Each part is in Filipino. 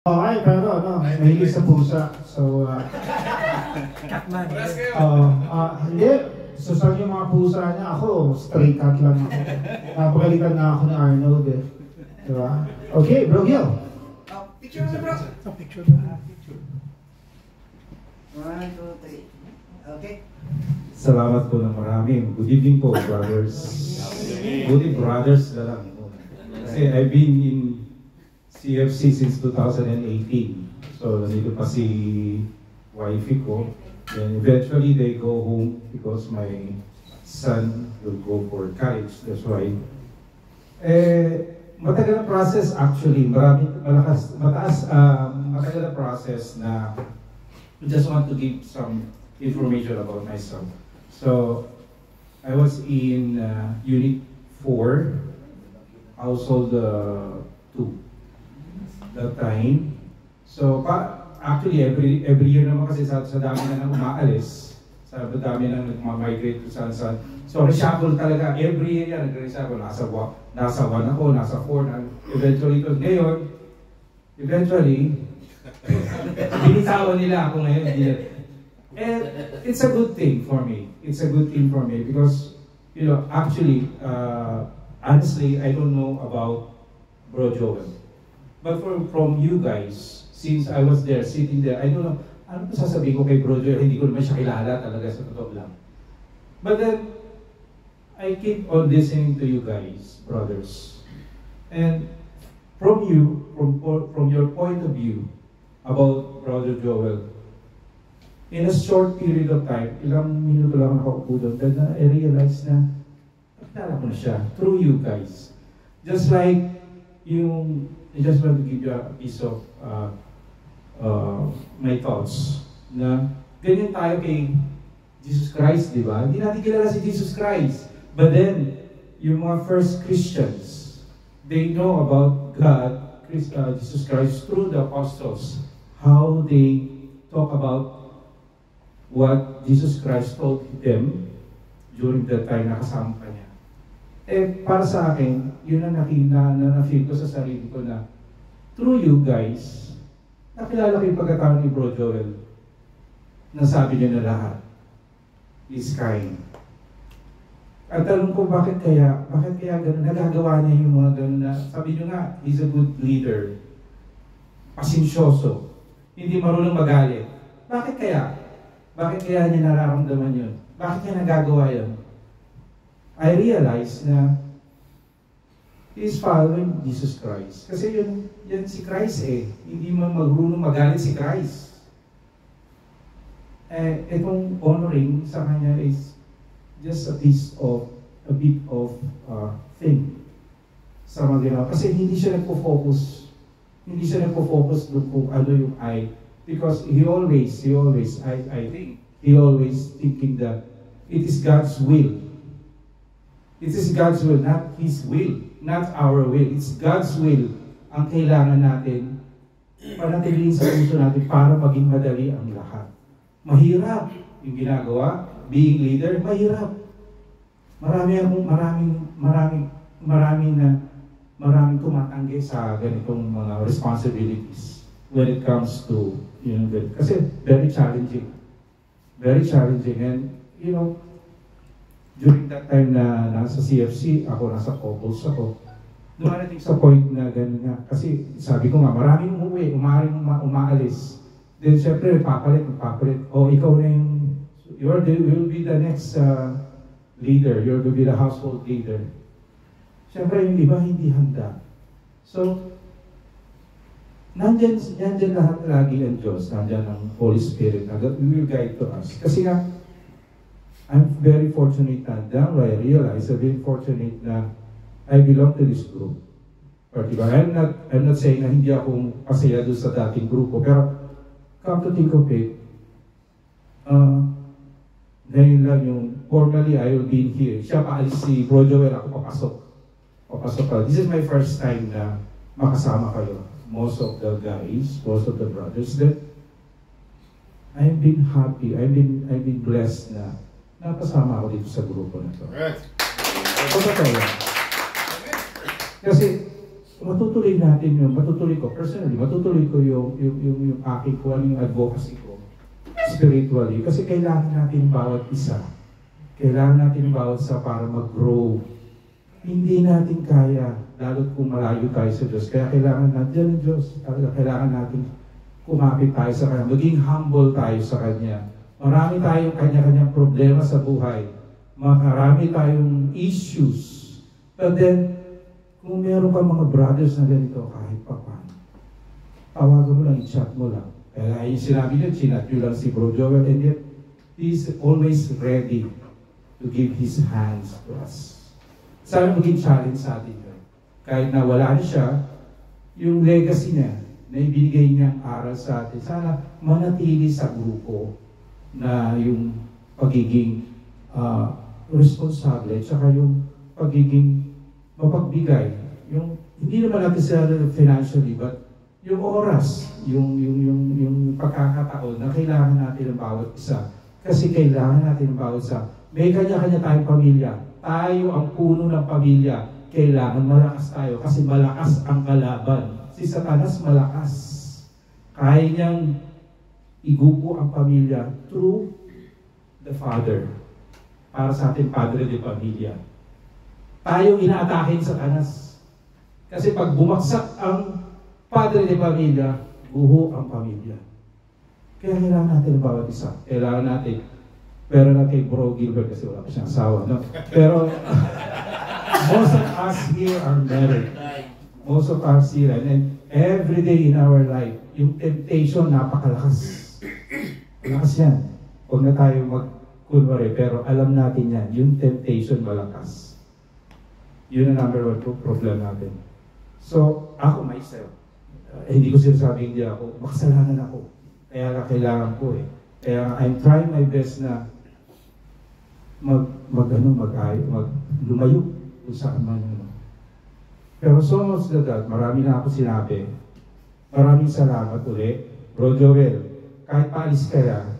Okay, pero ano, mahilig sa pusa. So, Catman. hindi. Susal yung mga pusa niya. Ako, stray cat lang ako. Napagalitan na ako ni Arnold eh. Diba? Okay, Bro Gil. Picture na bro. Picture na. 1, 2, 3. Okay. Salamat po ng marami. Good evening po, brothers. Good evening, brothers na lang. Kasi I've been in CFC since 2018. So, nandito pa si wifey ko. And eventually, they go home because my son will go for college. That's why. Matagal na process actually. Matagal na process na I just want to give some information about myself. So, I was in Unit 4, Household 2, that time. So, actually, every year naman kasi sa dami na nang umaalis, sa dami na nag-migrate to San. So, reshuffle talaga. Every year yan, nag-reshuffle. Nasa 1 ako, nasa 4 na. Eventually, ngayon, binitawan nila ako ngayon. And it's a good thing for me. It's a good thing for me because, you know, actually, honestly, I don't know about Bro Joel. But from you guys, since I was there, sitting there, I don't know, ano pa sasabihin ko kay Bro Joel? Hindi ko naman siya kilala talaga sa totoo lang. But then, I keep on listening to you guys, brothers. And from you, from your point of view about Brother Joel, in a short period of time, ilang minuto lang nakaupo doon, then I realized na, nakilala ko na siya, through you guys. Just like yung, I just want to give you a piece of my thoughts, na ganyan tayo kay Jesus Christ, di ba? Hindi natin kilala si Jesus Christ. But then, yung mga first Christians, they know about God, Jesus Christ, through the apostles, how they talk about what Jesus Christ told them during the time na kasama pa niya. Para sa akin, yun ang na-feel ko sa sarili ko na through you guys, nakilala ko yung pagkatao ni Bro Joel. Nasabi niya na lahat. He's kind. At tanong ko, bakit kaya ganun? Nagagawa niya yung mga ganun na, sabi niyo nga, he's a good leader. Pasensyoso. Hindi marunong magalit. Bakit kaya? Bakit kaya niya nararamdaman yun? Bakit niya nagagawa yun? I realize na he's following Jesus Christ. Kasi yan si Christ eh. Hindi man marunong magalit si Christ. Itong honoring sa kanya is just a bit of thing sa mga ginawa. Kasi hindi siya nagpo-focus doon kung ano yung because he always, I think, he always thinking that it is God's will. It is God's will, not His will, not our will. It's God's will ang kailangan natin panatilihin sa puso natin para maging madali ang lahat. Mahirap yung ginagawa, being leader, mahirap. Maraming tumatanggi sa ganitong mga responsibilities when it comes to, you know, kasi very challenging. Very challenging. And, you know, during that time na nasa CFC, nasa couples ako, dumarating sa point na gano'n nga. Kasi sabi ko nga, maraming umuwi, umaalis. Then, syempre, papalit. Ikaw na yung, you will be the next leader. You will be the household leader. Syempre, yung iba hindi handa. So, nandyan lahat lagi ang Diyos, nandyan ang Holy Spirit, na will guide to us. Kasi nga, I'm very fortunate na, now I realize, I'm very fortunate na I belong to this group. I'm not saying na hindi ako pasaya doon sa dating grupo, pero come to think of it, ngayon lang yung, formally I will be in here. Siya paalis si Bro Joel, ako papasok pa. This is my first time na makasama kayo. Most of the guys, most of the brothers, that I've been happy, I've been blessed na napasama ako dito sa grupo na to. Right. Kasi matutuloy natin yun, matutuloy ko, personally, matutuloy ko yung aking kung ano yung advocacy ko spiritually. Kasi kailangan natin bawat isa. Kailangan natin bawat isa para mag-grow. Hindi natin kaya, lalo't kung malayo tayo sa Diyos. Kaya kailangan natin ang Diyos. Kailangan natin kumapit tayo sa Kanya. Maging humble tayo sa Kanya. Marami tayong kanya-kanyang problema sa buhay. Marami tayong issues. But then, kung meron ka mga brothers na ganito, kahit pa paano, tawagan mo lang, i-chat mo lang. Kaya yung sinabi niya, chinat nyo lang si Bro Joel, and yet, he's always ready to give his hands to us. Sana maging challenge sa atin yun. Kahit na wala na siya, yung legacy niya, na ibinigay niyang aral sa atin, sana manatili sa grupo na yung pagiging responsable, tsaka yung pagiging mapagbigay. Yung, hindi naman natin sila financially, but yung oras, yung pagkakataon na kailangan natin ng bawat isa. Kasi kailangan natin ng bawat isa. May kanya-kanya tayong pamilya. Tayo ang puno ng pamilya. Kailangan malakas tayo kasi malakas ang kalaban. Si Satanas malakas. Kaya niyang igupo ang pamilya through the Father. Para sa ating Padre de Pamilya. Tayo inaatakin sa Satanas. Kasi pag bumagsak ang Padre de Pamilya, buho ang pamilya. Kaya kailangan natin ang bawat isa. Kailangan natin. Pero na kay Bro Gilbert kasi wala pa siyang asawa. No? Pero most of us here are married. Most of us here. And every day in our life, yung temptation napakalakas. Malakas yan. Huwag na tayo magkunwari. Pero alam natin yan. Yung temptation malakas. Yun ang number one problem natin. So, ako myself. Hindi ko sinasabi hindi ako. Makasalanan ako. Kaya kailangan ko eh. Kaya I'm trying my best na lumayo kung saan man yun. Pero so much to that, marami na ako sinabi. Maraming salamat ulit. Bro Joel, kahit paalis ka na,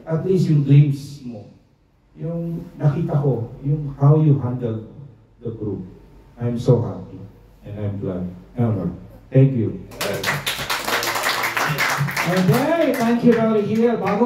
at least yung glimpse mo, yung nakita ko, yung how you handle the group. I'm so happy and I'm glad. Thank you. Okay, thank you, Brother Hill. Bago